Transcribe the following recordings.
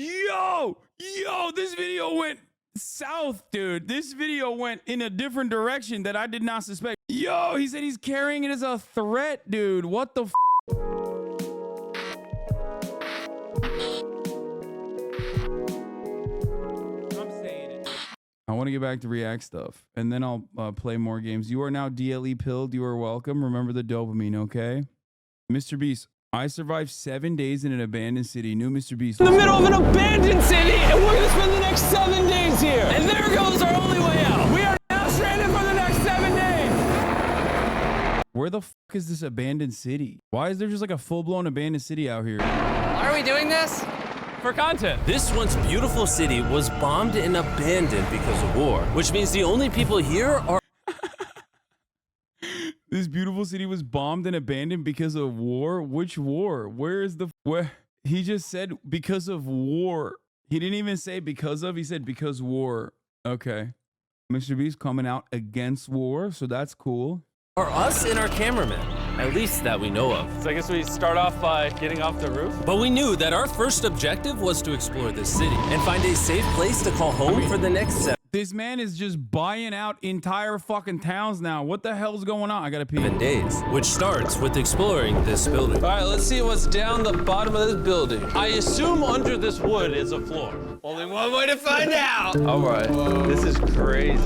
Yo, this video went south, dude. This video went in a different direction that I did not suspect. Yo, he said he's carrying it as a threat, dude. What the f? I'm saying it. I want to get back to React stuff, and then I'll play more games. You are now DLE pilled. You are welcome. Remember the dopamine, okay? Mr. Beast, I survived 7 days in an abandoned city. New Mr. Beast. In the middle of an abandoned city, and we're gonna spend the next 7 days here. And there goes our only way out. We are now stranded for the next 7 days. Where the f is this abandoned city? Why is there just like a full-blown abandoned city out here? Why are we doing this? For content. This once beautiful city was bombed and abandoned because of war, which means the only people here are This beautiful city was bombed and abandoned because of war? Which war? Where is the... Where? He just said because of war. He didn't even say because of. He said because war. Okay. Mr. Beast coming out against war, so that's cool. are us and our cameraman, at least that we know of. So I guess we start off by getting off the roof. But we knew that our first objective was to explore this city and find a safe place to call home for the next 7 This man is just buying out entire fucking towns now. What the hell's going on? I gotta pee. days, which starts with exploring this building. All right, let's see what's down the bottom of this building. I assume under this wood is a floor. Only one way to find out. All right, this is crazy.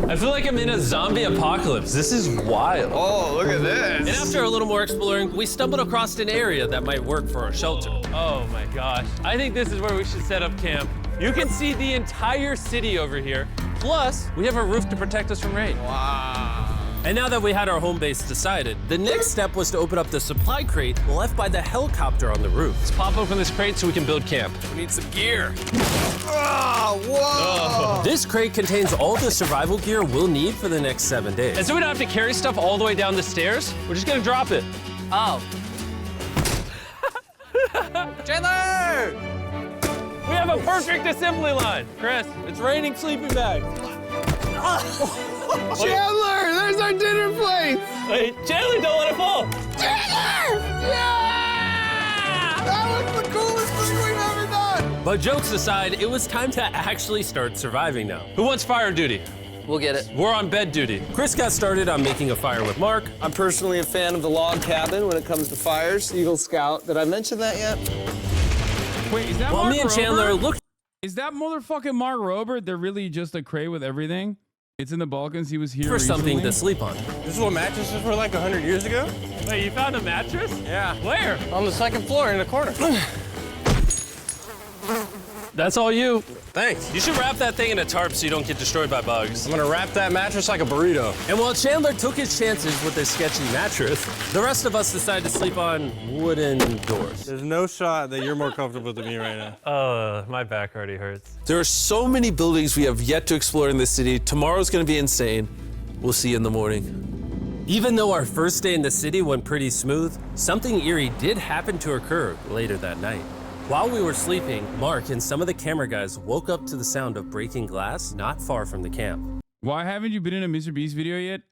I feel like I'm in a zombie apocalypse. This is wild. Oh, look at this. And after a little more exploring, we stumbled across an area that might work for our shelter. Oh my gosh. I think this is where we should set up camp. You can see the entire city over here. Plus, we have a roof to protect us from rain. Wow. And now that we had our home base decided, the next step was to open up the supply crate left by the helicopter on the roof. Let's pop open this crate so we can build camp. We need some gear. Oh, whoa. This crate contains all the survival gear we'll need for the next 7 days. And so we don't have to carry stuff all the way down the stairs. We're just gonna drop it. Oh. Chandler! We have a perfect assembly line. Chris, it's raining sleeping bags. Chandler, there's our dinner plate. Wait, Chandler, don't let it fall. Chandler! Yeah! That was the coolest thing we've ever done. But jokes aside, it was time to actually start surviving now. Who wants fire duty? We'll get it. We're on bed duty. Chris got started on making a fire with Mark. I'm personally a fan of the log cabin when it comes to fires. Eagle Scout. Did I mention that yet? Wait, is that While Mark me and Chandler Rober? looked Is that motherfucking Mark Robert? They're really just a crate with everything? It's in the Balkans. He was here for something recently. to sleep on. This is what mattresses were like 100 years ago? Wait, you found a mattress? Yeah. Where? On the second floor in the corner. That's all you. Thanks. You should wrap that thing in a tarp so you don't get destroyed by bugs. I'm gonna wrap that mattress like a burrito. And while Chandler took his chances with his sketchy mattress, the rest of us decided to sleep on wooden doors. There's no shot that you're more comfortable than me right now. My back already hurts. There are so many buildings we have yet to explore in this city. Tomorrow's gonna be insane. We'll see you in the morning. Even though our first day in the city went pretty smooth, something eerie did happen to occur later that night. While we were sleeping, Mark and some of the camera guys woke up to the sound of breaking glass not far from the camp. Why haven't you been in a Mr. Beast video yet?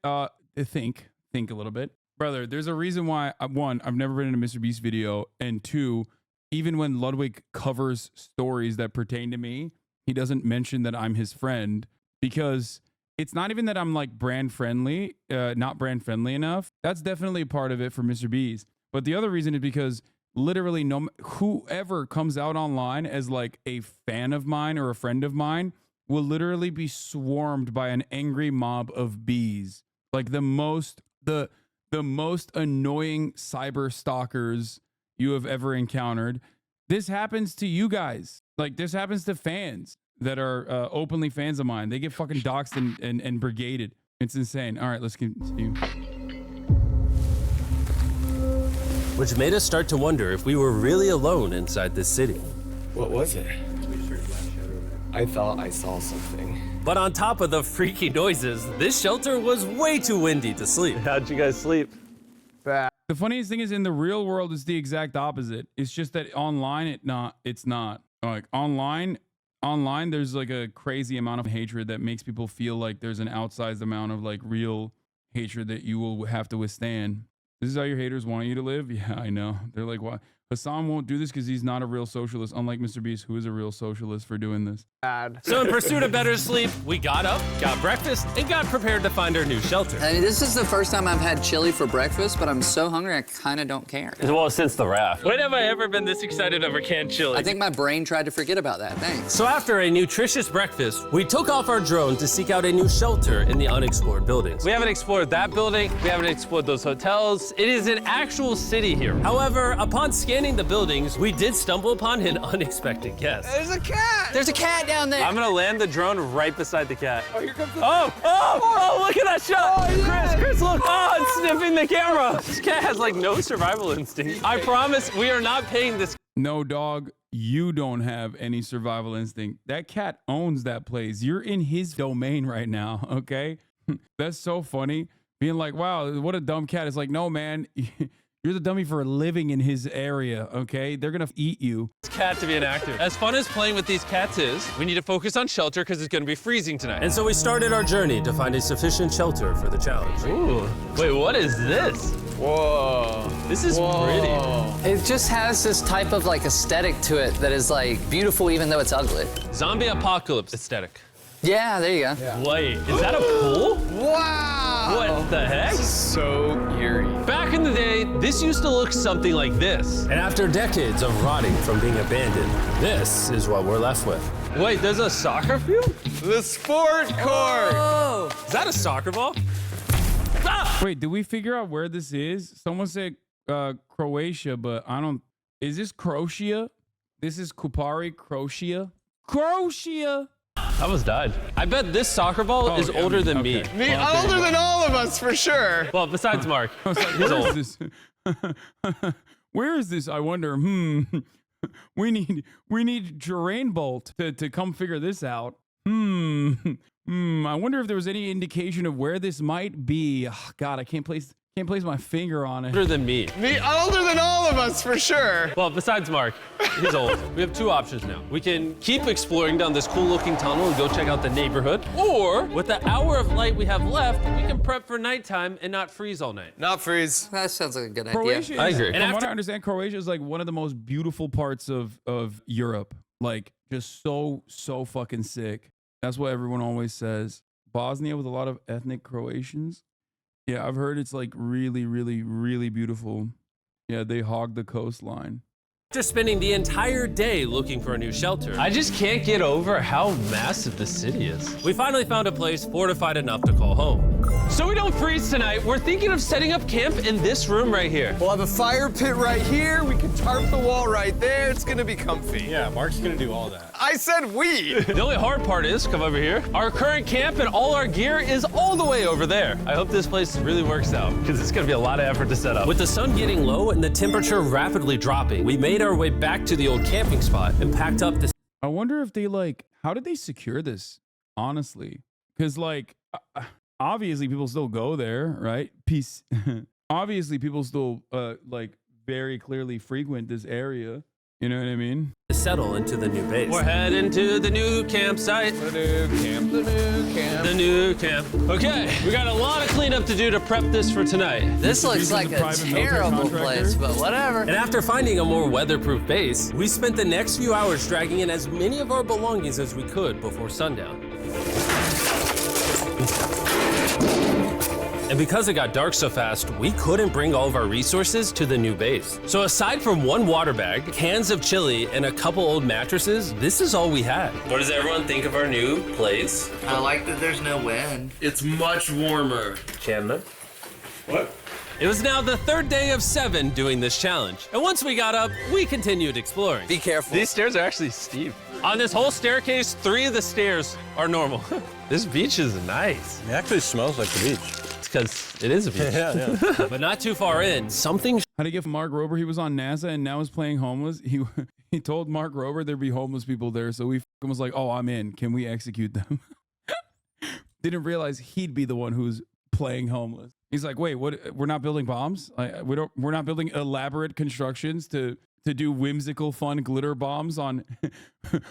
Think a little bit. Brother, there's a reason why, one, I've never been in a Mr. Beast video, and two, even when Ludwig covers stories that pertain to me, he doesn't mention that I'm his friend, because it's not even that I'm like brand friendly, not brand friendly enough. That's definitely a part of it for Mr. Beast. But the other reason is because literally whoever comes out online as like a fan of mine or a friend of mine will literally be swarmed by an angry mob of bees. Like the most annoying cyber stalkers you have ever encountered. This happens to you guys. Like this happens to fans that are openly fans of mine. They get fucking doxxed and brigaded. It's insane. All right, let's continue. Which made us start to wonder if we were really alone inside this city. What was it? I thought I saw something. But on top of the freaky noises, this shelter was way too windy to sleep. How'd you guys sleep? The funniest thing is in the real world it's the exact opposite. It's just that online it's not. Like online there's like a crazy amount of hatred that makes people feel like there's an outsized amount of like real hatred that you will have to withstand. This is how your haters want you to live? Yeah, I know. They're like, why? Hassan won't do this because he's not a real socialist, unlike Mr. Beast, who is a real socialist for doing this. So in pursuit of better sleep, we got up, got breakfast, and got prepared to find our new shelter. I mean, this is the first time I've had chili for breakfast, but I'm so hungry I kind of don't care. Well, since the raft. When have I ever been this excited over canned chili? I think my brain tried to forget about that. Thanks. So after a nutritious breakfast, we took off our drone to seek out a new shelter in the unexplored buildings. We haven't explored that building. We haven't explored those hotels. It is an actual city here. However, upon scanning the buildings, we did stumble upon an unexpected guest. There's a cat. There's a cat down there. I'm gonna land the drone right beside the cat. Oh, here comes the... Oh, look at that shot. Chris, look. Oh, it's sniffing the camera. This cat has like no survival instinct. I promise we are not paying this. No, dog, you don't have any survival instinct. That cat owns that place. You're in his domain right now, okay? That's so funny. Being like, wow, what a dumb cat. It's like, no, man, you're the dummy for living in his area, okay? They're gonna eat you. This cat to be an actor. As fun as playing with these cats is, we need to focus on shelter because it's gonna be freezing tonight. And so we started our journey to find a sufficient shelter for the challenge. Ooh, wait, what is this? Whoa. This is pretty. It just has this type of like aesthetic to it that is like beautiful even though it's ugly. Zombie apocalypse aesthetic. Yeah, there you go. Wait, is that a pool? Wow. What the heck? So eerie. Back in the day, this used to look something like this. And after decades of rotting from being abandoned, this is what we're left with. Wait, there's a soccer field? The sport court. Is that a soccer ball? Ah! Wait, did we figure out where this is? Someone said Croatia, but I don't. Is this Croatia? This is Kupari, Croatia. Croatia. I almost died. I bet this soccer ball is yeah, older than okay. me. Older than all of us, for sure. Well, besides Mark. I was like, He's where old. is this? Where is this? I wonder. We need Geraint Bolt to come figure this out. I wonder if there was any indication of where this might be. Oh, God, I can't place my finger on it. Older than me. Older than all of us, for sure. Well, besides Mark, he's old. We have two options now. We can keep exploring down this cool looking tunnel and go check out the neighborhood. Or, with the hour of light we have left, we can prep for nighttime and not freeze all night. Not freeze. That sounds like a good idea. Croatia, I agree. From And what I understand, Croatia is like one of the most beautiful parts of Europe. Like, just so fucking sick. That's what everyone always says. Bosnia with a lot of ethnic Croatians. Yeah, I've heard it's like really, really, really beautiful. Yeah, they hog the coastline. After spending the entire day looking for a new shelter, I just can't get over how massive the city is. we finally found a place fortified enough to call home. So we don't freeze tonight, we're thinking of setting up camp in this room right here. We'll have a fire pit right here. We can tarp the wall right there. It's gonna be comfy. Yeah, Mark's gonna do all that. I said we. The only hard part is, come over here, our current camp and all our gear is all the way over there. I hope this place really works out, because it's gonna be a lot of effort to set up. With the sun getting low and the temperature rapidly dropping, we made our way back to the old camping spot and packed up the I wonder if they how did they secure this? Honestly, because obviously people still go there, right? Peace. Obviously people still very clearly frequent this area. You know what I mean? settle into the new base. We're heading to the new campsite. The new camp. The new camp. The new camp. Okay, we got a lot of cleanup to do to prep this for tonight. This looks Reasons like a a private military terrible contractor? place, but whatever. And after finding a more weatherproof base, we spent the next few hours dragging in as many of our belongings as we could before sundown. And because it got dark so fast, we couldn't bring all of our resources to the new base. So aside from one water bag, cans of chili, and a couple old mattresses, this is all we had. What does everyone think of our new place? I like that there's no wind. It's much warmer. Chandler? What? It was now the third day of 7 doing this challenge. And once we got up, we continued exploring. Be careful. These stairs are actually steep. On this whole staircase, 3 of the stairs are normal. This beach is nice. It actually smells like the beach. It's because it is a beach. Yeah. But not too far in, something How to get Mark Rober? He was on NASA and now is playing homeless. He told Mark Rober there'd be homeless people there, so we was like, "Oh, I'm in. Can we execute them?" Didn't realize he'd be the one who's playing homeless. He's like, "Wait, what? We're not building bombs? We're not building elaborate constructions to do whimsical, fun glitter bombs on."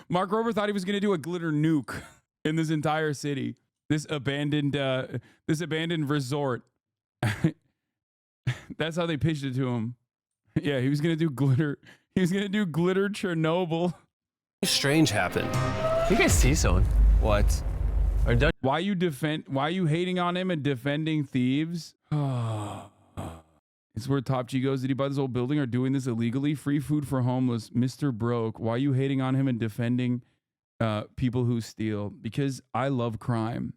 Mark Rober thought he was gonna do a glitter nuke in this entire city. This abandoned resort. That's how they pitched it to him. Yeah, he was gonna do glitter. He was gonna do glitter Chernobyl. Strange happened. You guys see someone? What? Or don't Why you hating on him and defending thieves? It's where Top G goes. Did he buy this whole building or doing this illegally? Free food for homeless. Mr. Broke. Why you hating on him and defending people who steal? Because I love crime.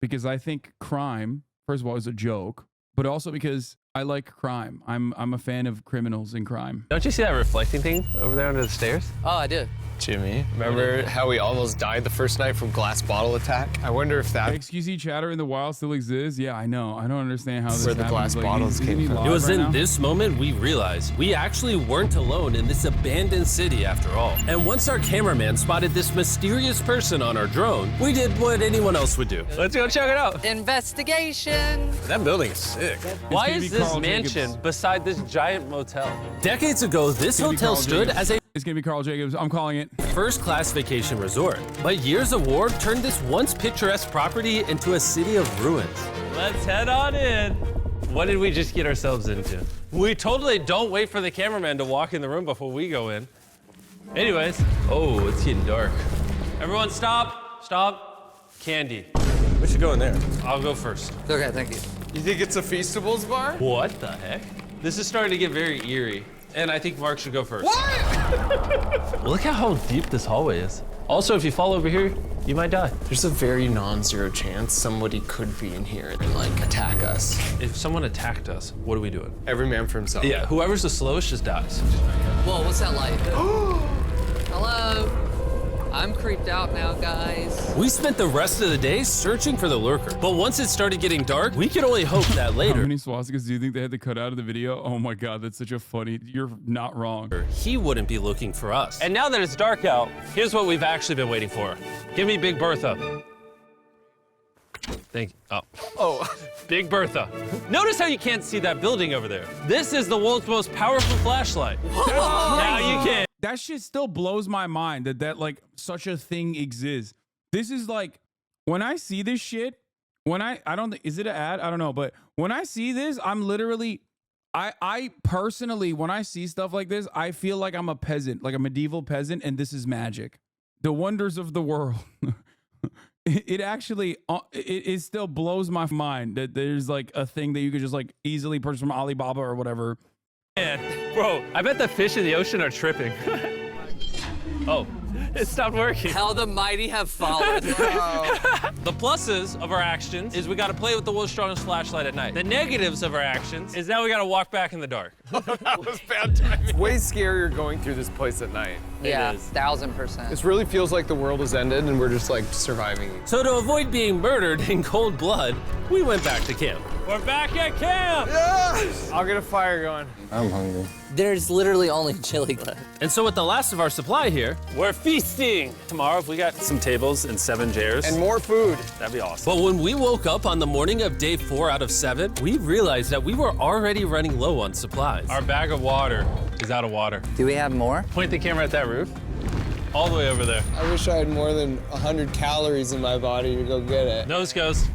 Because I think crime, first of all, is a joke, but also because I like crime. I'm a fan of criminals and crime. you see that reflecting thing over there under the stairs? Oh, I did. Jimmy, remember how we almost died the first night from glass bottle attack? I wonder if that XQC chatter in the wild still exists. Yeah, I know. I don't understand how this Where the happens. glass bottles isn't came he from. live It was right in now? this moment we realized we actually weren't alone in this abandoned city after all. And once our cameraman spotted this mysterious person on our drone, we did what anyone else would do. Let's go check it out. Investigation. That building is sick. Why gonna is be this Carl mansion Jacobs. beside this giant motel? Decades ago, this gonna be hotel Carl stood Jacobs. as a It's gonna be Carl Jacobs. I'm calling it. first-class vacation resort. But years of war turned this once picturesque property into a city of ruins. Let's head on in. What did we just get ourselves into? We totally don't wait for the cameraman to walk in the room before we go in. Anyways, oh, it's getting dark. Everyone stop, stop. Candy. We should go in there. I'll go first. Okay, thank you. You think it's a Feastables bar? What the heck? This is starting to get very eerie. And I think Mark should go first. What? Look at how deep this hallway is. Also, if you fall over here, you might die. There's a very non-zero chance somebody could be in here and like attack us. If someone attacked us, what are we doing? Every man for himself. Yeah, whoever's the slowest just dies. Whoa, what's that light? Hello. I'm creeped out now, guys. We spent the rest of the day searching for the lurker. But once it started getting dark, we could only hope that How later many swastikas do you think they had to cut out of the video? Oh my God, that's such a funny. You're not wrong. he wouldn't be looking for us. And now that it's dark out, here's what we've actually been waiting for. Give me Big Bertha. Thank you. Oh. Big Bertha. Notice how you can't see that building over there. This is the world's most powerful flashlight. Now you can. That shit still blows my mind that like such a thing exists. This is like when I see this shit, I don't think, is it an ad? I don't know, but when I see this, I'm literally I personally, when I see stuff like this, I feel like I'm a peasant, like a medieval peasant, and this is magic. The wonders of the world. It actually it still blows my mind that there's like a thing that you could just like easily purchase from Alibaba or whatever. Man, bro, I bet the fish in the ocean are tripping. Oh, it stopped working. How the mighty have fallen. The pluses of our actions is we got to play with the world's strongest flashlight at night. The negatives of our actions is now we got to walk back in the dark. That was bad timing. It's way scarier going through this place at night. Yeah, is. 1000%. This really feels like the world has ended and we're just like surviving. So to avoid being murdered in cold blood, we went back to camp. We're back at camp. Yes! I'll get a fire going. I'm hungry. There's literally only chili left. And so with the last of our supply here, We're feasting. Tomorrow, if we got some tables and 7 chairs, And more food. that'd be awesome. but when we woke up on the morning of day 4 out of 7, we realized that we were already running low on supplies. Our bag of water is out of water. Do we have more? Point the camera at that roof. All the way over there. I wish I had more than 100 calories in my body to go get it. Nose goes.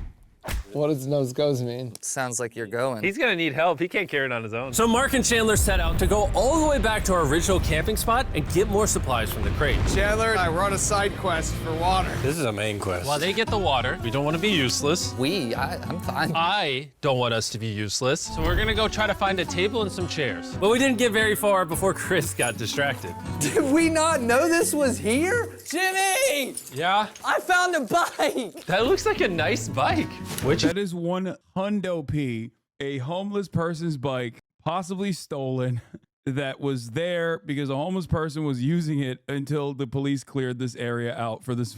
What does nose goes mean? Sounds like you're going. He's gonna need help. He can't carry it on his own. So Mark and Chandler set out to go all the way back to our original camping spot and get more supplies from the crate. Chandler and I were on a side quest for water. This is a main quest. While they get the water, we don't want to be useless. I'm fine. I don't want us to be useless. So we're gonna go try to find a table and some chairs. But we didn't get very far before Chris got distracted. Did we not know this was here? Jimmy! Yeah, I found a bike! that looks like a nice bike. Which That is one hundo P, a homeless person's bike, possibly stolen, that was there because a homeless person was using it until the police cleared this area out for this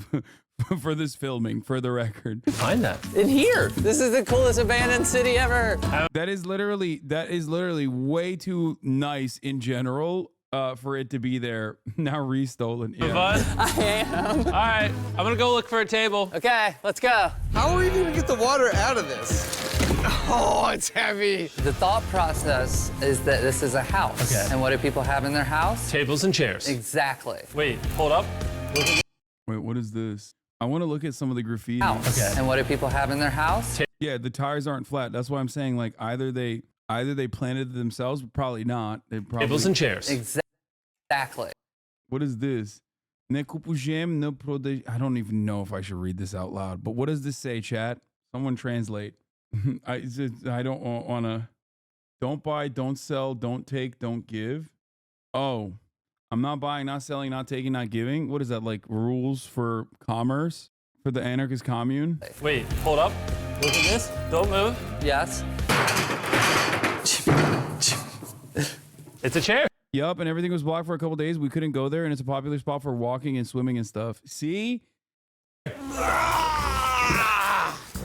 for this filming, for the record. find that? In here! This is the coolest abandoned city ever! That is literally way too nice in general for it to be there. Now restolen. Yeah. Fun? I am. All right, I'm gonna go look for a table. Okay, let's go. How are we gonna get the water out of this? Oh, it's heavy. The thought process is that this is a house. Okay. And what do people have in their house? Tables and chairs. Exactly. Wait, hold up. Wait, what is this? I want to look at some of the graffiti. House. Okay. And what do people have in their house? Yeah, the tires aren't flat. That's why I'm saying like either they Either they planted it themselves, but probably not. They probably. Tables and chairs. Exactly. What is this? Ne kupujemy, no I don't even know if I should read this out loud. But what does this say, chat? Someone translate. I don't want to. Don't buy, don't sell, don't take, don't give. Oh, I'm not buying, not selling, not taking, not giving. What is that, like rules for commerce for the anarchist commune? Wait, hold up. Look at this. Don't move. Yes. It's a chair. Yup, and everything was blocked for a couple days. We couldn't go there, and it's a popular spot for walking and swimming and stuff. See?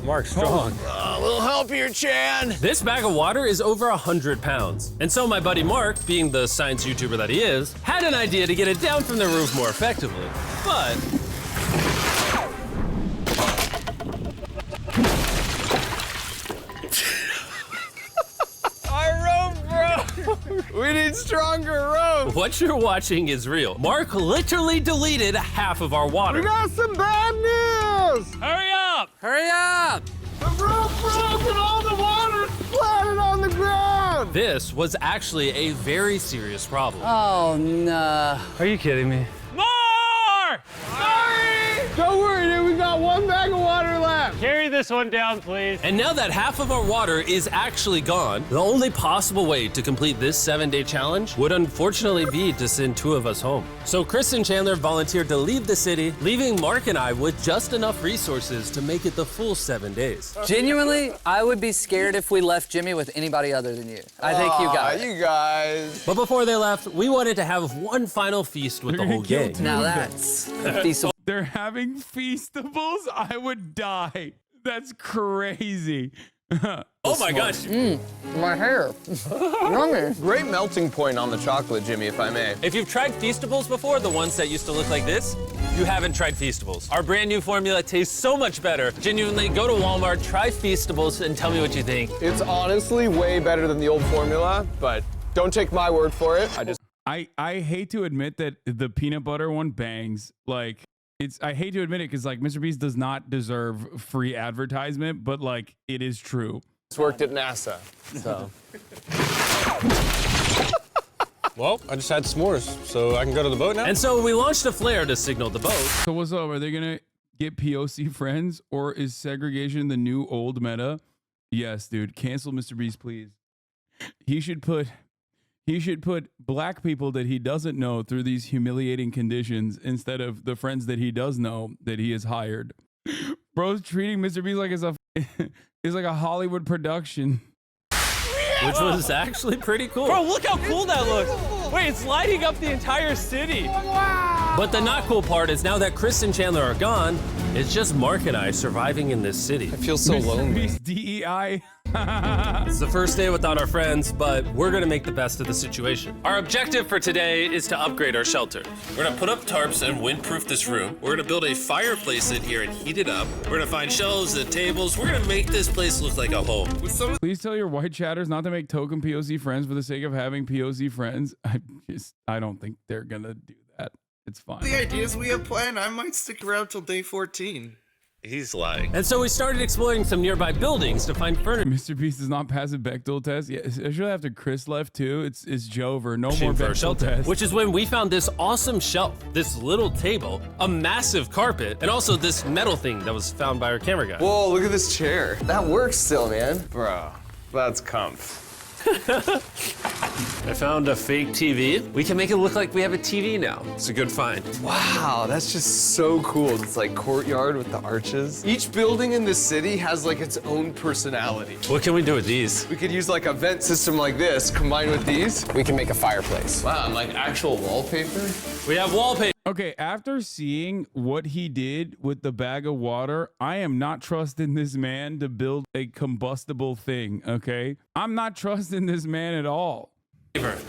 Mark, strong. A little help here, Chan. This bag of water is over 100 pounds. And so my buddy Mark, being the science YouTuber that he is, had an idea to get it down from the roof more effectively. But Our rope, bro. We need stronger rope. what you're watching is real. Mark literally deleted half of our water. Got some bad news. Hurry up. Hurry up! The rope broke and all the water splattered on the ground. This was actually a very serious problem. Oh no. Are you kidding me? More! Sorry. Don't worry, dude. We got one bag of water left. Carry this one down, please. And now that half of our water is actually gone, the only possible way to complete this 7-day challenge would unfortunately be to send 2 of us home. So Chris and Chandler volunteered to leave the city, leaving Mark and I with just enough resources to make it the full 7 days. Genuinely, I would be scared if we left Jimmy with anybody other than you. I think you got it. You guys. But before they left, we wanted to have one final feast with the whole gang. Now that's feasible. They're having feastables? I would die. That's crazy. Oh my gosh. My hair. Yummy. Great melting point on the chocolate, Jimmy, if I may. If you've tried Feastables before, the ones that used to look like this, you haven't tried Feastables. Our brand new formula tastes so much better. Genuinely, go to Walmart, try Feastables, and tell me what you think. It's honestly way better than the old formula, but don't take my word for it. I hate to admit that the peanut butter one bangs. Like, I hate to admit it because like Mr. Beast does not deserve free advertisement, but like it is true. It's worked at NASA, so. Well, I just had s'mores, so I can go to the boat now? And so we launched a flare to signal the boat. So what's up? Are they gonna get POC friends, or is segregation the new old meta? Yes, dude. Cancel Mr. Beast, please. He should put black people that he doesn't know through these humiliating conditions instead of the friends that he does know that he has hired. Bro's treating Mr. Beast like it's like a Hollywood production. Which was actually pretty cool. Bro, look how cool that looks. Wait, it's lighting up the entire city. But the not cool part is now that Chris and Chandler are gone, it's just Mark and I surviving in this city. I feel so Mr. lonely. Beast DEI. It's the first day without our friends, but we're gonna make the best of the situation. Our objective for today is to upgrade our shelter. We're gonna put up tarps and windproof this room. We're gonna build a fireplace in here and heat it up. We're gonna find shelves and tables. We're gonna make this place look like a home. Please tell your white chatters not to make token POC friends for the sake of having POC friends. I don't think they're gonna do that. It's fine. The ideas we have planned, I might stick around till day 14. He's lying. And so we started exploring some nearby buildings to find furniture. Mr. Beast does not pass a Bechdel test. Yeah, especially after Chris left too. It's Jover. No more For our Bechdel shelter, test. which is when we found this awesome shelf, this little table, a massive carpet, and also this metal thing that was found by our camera guy. Whoa, look at this chair. That works still, man. Bro, that's comf. I found a fake TV. We can make it look like we have a TV now. It's a good find. Wow, that's just so cool. It's like courtyard with the arches. Each building in this city has like its own personality. What can we do with these? We could use like a vent system like this, combined with these. We can make a fireplace. Wow, and like actual wallpaper. We have wallpaper. Okay, after seeing what he did with the bag of water, I am not trusting this man to build a combustible thing, okay? I'm not trusting this man at all.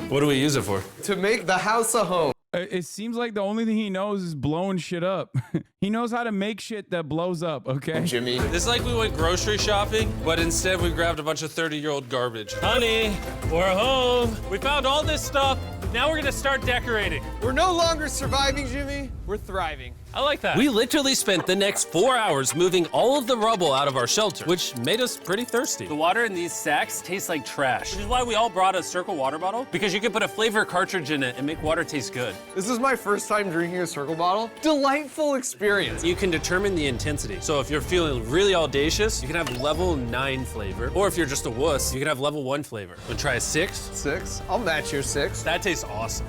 What do we use it for? To make the house a home. It seems like the only thing he knows is blowing shit up. He knows how to make shit that blows up, okay? Jimmy. It's like we went grocery shopping, but instead we grabbed a bunch of 30-year-old garbage. Honey, we're home. We found all this stuff. Now we're gonna start decorating. We're no longer surviving, Jimmy. We're thriving. I like that. We literally spent the next 4 hours moving all of the rubble out of our shelter, which made us pretty thirsty. The water in these sacks tastes like trash, which is why we all brought a Circle water bottle, because you can put a flavor cartridge in it and make water taste good. This is my first time drinking a Circle bottle. Delightful experience. You can determine the intensity. So if you're feeling really audacious, you can have level 9 flavor. Or if you're just a wuss, you can have level 1 flavor. Wanna try a 6? 6? I'll match your 6. That tastes awesome.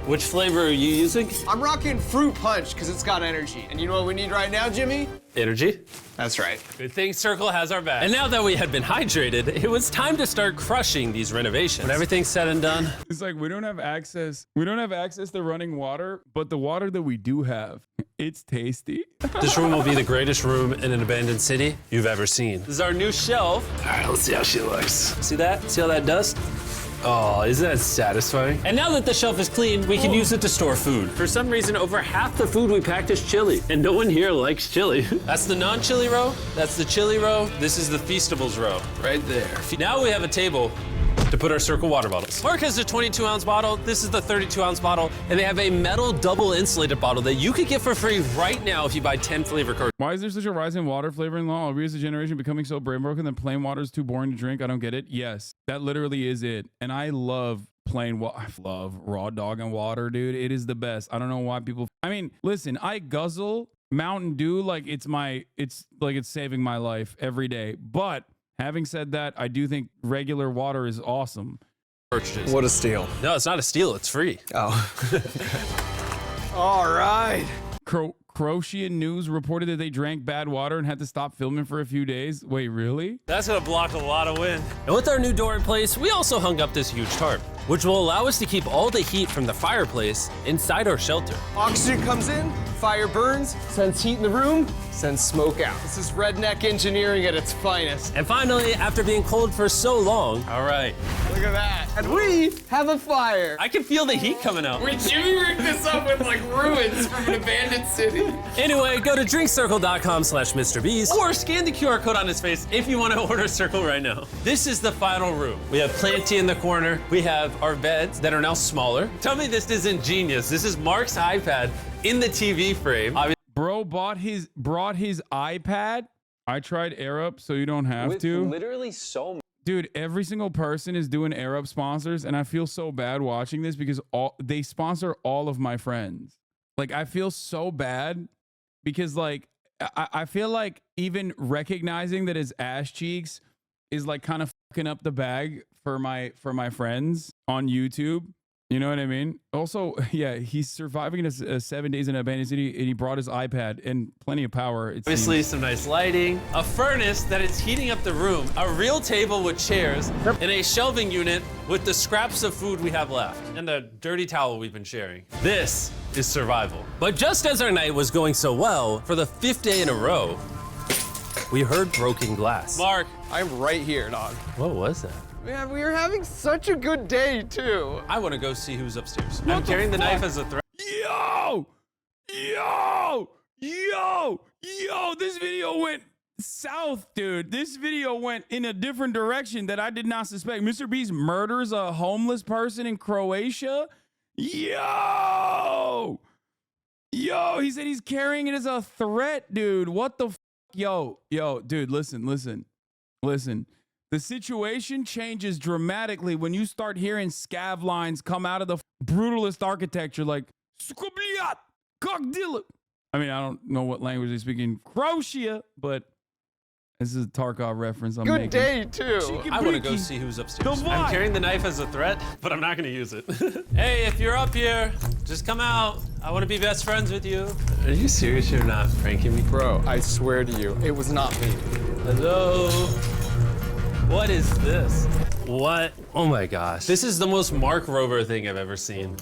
Which flavor are you using? I'm rocking Fruit Punch because it's got energy. And you know what we need right now, Jimmy? Energy. That's right. Good thing Circle has our back. And now that we had been hydrated, it was time to start crushing these renovations. When everything's said and done, It's like we don't have access to running water, but the water that we do have, it's tasty. this room will be the greatest room in an abandoned city you've ever seen. This is our new shelf. All right, let's see how she looks. See that? See all that dust? Oh, isn't that satisfying? And now that the shelf is clean, we can use it to store food. For some reason, over half the food we packed is chili, and no one here likes chili. That's the non-chili row, that's the chili row, this is the Feastables row, right there. Now we have a table to put our Circle water bottles. Mark has a 22-ounce bottle, this is the 32-ounce bottle, and they have a metal double insulated bottle that you could get for free right now if you buy 10 flavor cards. Why is there such a rise in water flavoring law? Are we as a generation becoming so brain broken that plain water is too boring to drink? I don't get it. Yes, that literally is it. And I love plain water. I love raw dog and water, dude. It is the best. I don't know why people. I mean, listen, I guzzle Mountain Dew like it's saving my life every day. But having said that, I do think regular water is awesome. Purchases. What a steal. No, it's not a steal, it's free. Oh. All right. Croatian News reported that they drank bad water and had to stop filming for a few days. Wait, really? That's gonna block a lot of wind. And with our new door in place, we also hung up this huge tarp, which will allow us to keep all the heat from the fireplace inside our shelter. Oxygen comes in, fire burns, sends heat in the room, sends smoke out. This is redneck engineering at its finest. And finally, after being cold for so long, All right. Look at that. And we have a fire. I can feel the heat coming out. Wait, Jimmy rigged this up with like ruins from an abandoned city. anyway, go to drinkcircle.com/MrBeast. Or scan the QR code on his face if you want to order Circle right now. This is the final room. We have Planty in the corner. We have our beds that are now smaller. Tell me this isn't genius. This is Mark's iPad in the TV frame. Bro brought his iPad. I tried AirUp, so you don't have to. Literally so much. Dude, every single person is doing AirUp sponsors, and I feel so bad watching this because they sponsor all of my friends. Like, I feel so bad because, like, I feel like even recognizing that his ass cheeks is like kind of fucking up the bag for my friends on YouTube. You know what I mean? Also, yeah, he's surviving a 7 days in an abandoned city, and he brought his iPad and plenty of power. Obviously, some nice lighting, a furnace that is heating up the room, a real table with chairs, and a shelving unit with the scraps of food we have left, and a dirty towel we've been sharing. This is survival. But just as our night was going so well, for the 5th day in a row, we heard broken glass. Mark, I'm right here, dog. what was that? Man, we are having such a good day, too. I want to go see who's upstairs. I'm carrying the knife as a threat. Yo, this video went south, dude. This video went in a different direction that I did not suspect. Mr. Beast murders a homeless person in Croatia. Yo, he said he's carrying it as a threat, dude. What the Yo, dude, listen. The situation changes dramatically when you start hearing scav lines come out of the brutalist architecture like "Skubliat, Kokdila." I mean, I don't know what language they speak in Croatia, but this is a Tarkov reference I'm making. Good day, too. I want to go see who's upstairs. The I'm what? carrying the knife as a threat, but I'm not going to use it. Hey, if you're up here, just come out. I want to be best friends with you. Are you serious? You're not pranking me? Bro, I swear to you, it was not me. Hello? What is this? What? Oh my gosh. This is the most Mark Rover thing I've ever seen.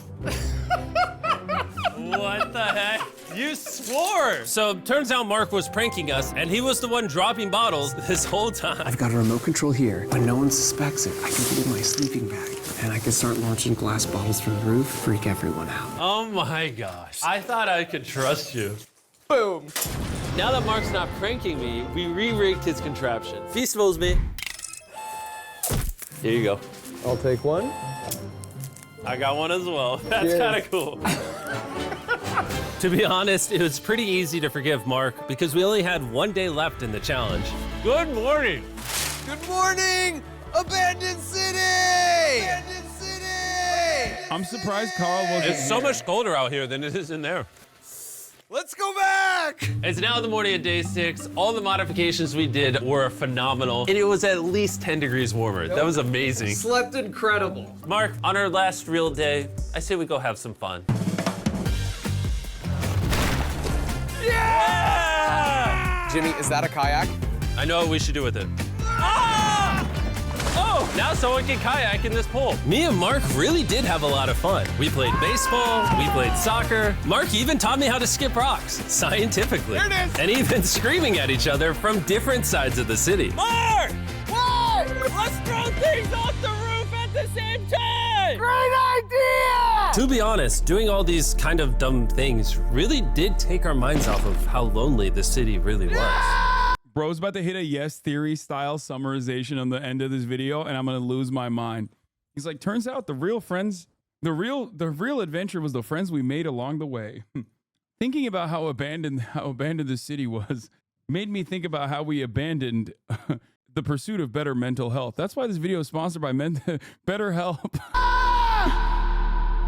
What the heck? You swore! So turns out Mark was pranking us, and he was the one dropping bottles this whole time. I've got a remote control here, but no one suspects it. I can put it in my sleeping bag, and I can start launching glass bottles from the roof, freak everyone out. Oh my gosh. I thought I could trust you. Boom. Now that Mark's not pranking me, we re-rigged his contraption. Feastables me. Here you go. I'll take one. I got one as well. That's Cheers. kind of cool. To be honest, it was pretty easy to forgive Mark because we only had 1 day left in the challenge. Good morning. Good morning, Abandoned City! Abandoned City! I'm surprised Carl wasn't It's so much colder out here than it is in there. Let's go back! It's now the morning of day 6. All the modifications we did were phenomenal, and it was at least 10 degrees warmer. That was amazing. Slept incredible. Mark, on our last real day, I say we go have some fun. Yeah! Jimmy, is that a kayak? I know what we should do with it. Ah! Oh, now someone can kayak in this pool. Me and Mark really did have a lot of fun. We played baseball, we played soccer. Mark even taught me how to skip rocks, scientifically. There it is. And even screaming at each other from different sides of the city. Mark! What? Let's throw things off the roof at the same time! Great idea! To be honest, doing all these kind of dumb things really did take our minds off of how lonely the city really was. Bro's about to hit a Yes Theory style summarization on the end of this video, and I'm gonna lose my mind. He's like, turns out the real adventure was the friends we made along the way. Thinking about how abandoned the city was made me think about how we abandoned the pursuit of better mental health. That's why this video is sponsored by BetterHelp.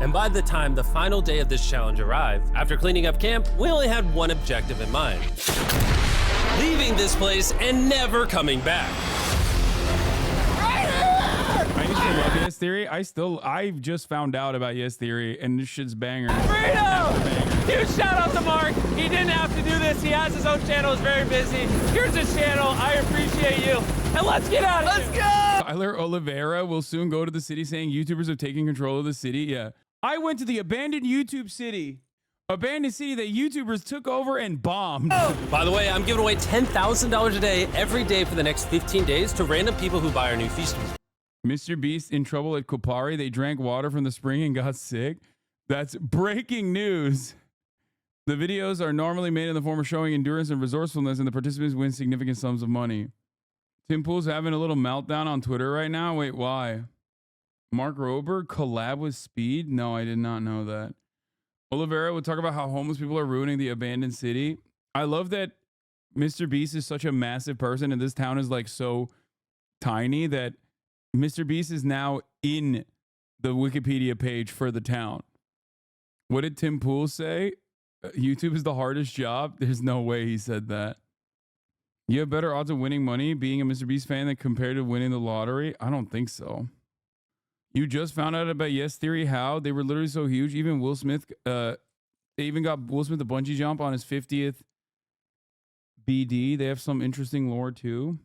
And by the time the final day of this challenge arrived, after cleaning up camp, we only had one objective in mind. Leaving this place and never coming back. I used to love Yes Theory. I just found out about Yes Theory, and this shit's banger. Freedom! Huge shout out to Mark. He didn't have to do this. He has his own channel. He's very busy. Here's his channel. I appreciate you. And let's get out of here. Let's go! Tyler Oliveira will soon go to the city saying YouTubers have taken control of the city. Yeah. I went to the abandoned YouTube city. Abandoned city that YouTubers took over and bombed. By the way, I'm giving away $10,000 a day every day for the next 15 days to random people who buy our new feasties. Mr. Beast in trouble at Kopari. They drank water from the spring and got sick. That's breaking news. The videos are normally made in the form of showing endurance and resourcefulness, and the participants win significant sums of money. Tim Pool's having a little meltdown on Twitter right now. Wait, why? Mark Rober collab with Speed? No, I did not know that. Oliveira would talk about how homeless people are ruining the abandoned city. I love that Mr. Beast is such a massive person, and this town is like so tiny that Mr. Beast is now in the Wikipedia page for the town. What did Tim Pool say? YouTube is the hardest job? There's no way he said that. You have better odds of winning money being a Mr. Beast fan than compared to winning the lottery? I don't think so. You just found out about Yes Theory. How? They were literally so huge. Even Will Smith, they even got Will Smith a bungee jump on his 50th BD. They have some interesting lore too.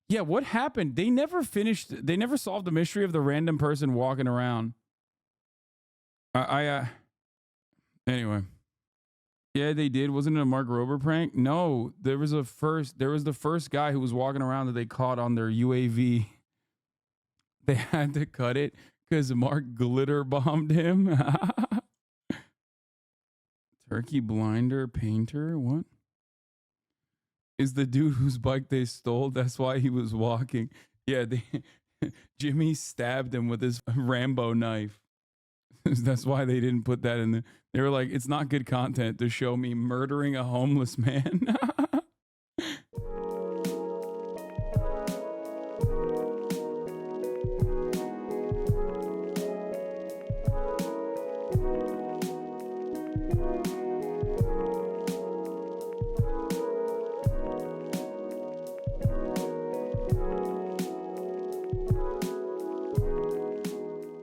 Yeah, what happened? They never solved the mystery of the random person walking around. Anyway. Yeah, they did. Wasn't it a Mark Rober prank? No, there was the first guy who was walking around that they caught on their UAV. They had to cut it because Mark glitter bombed him. Turkey blinder painter? What? Is the dude whose bike they stole? That's why he was walking. Yeah, Jimmy stabbed him with his Rambo knife. That's why they didn't put that in the. They were like, it's not good content to show me murdering a homeless man.